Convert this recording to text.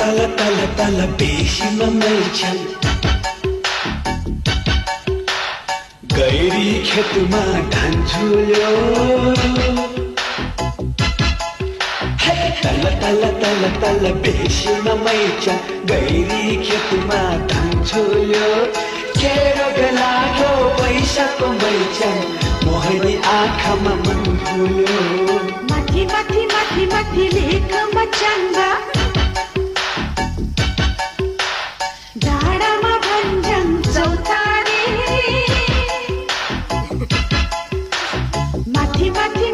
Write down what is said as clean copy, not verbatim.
तल तल तल बेसीमा मैछन् गैरी खेतमा धान झुल्यो तल तल तल तल बेसीमा मैछन् गैरी खेतमा धान झुल्यो केरो लाग्यो पैसाको मैछन् मोहनी आँखामा मन फुल्यो माथि माथि माथि माथि लेखमा चङ्गा डाँडामा भन्छन् चौतारे माथि माथि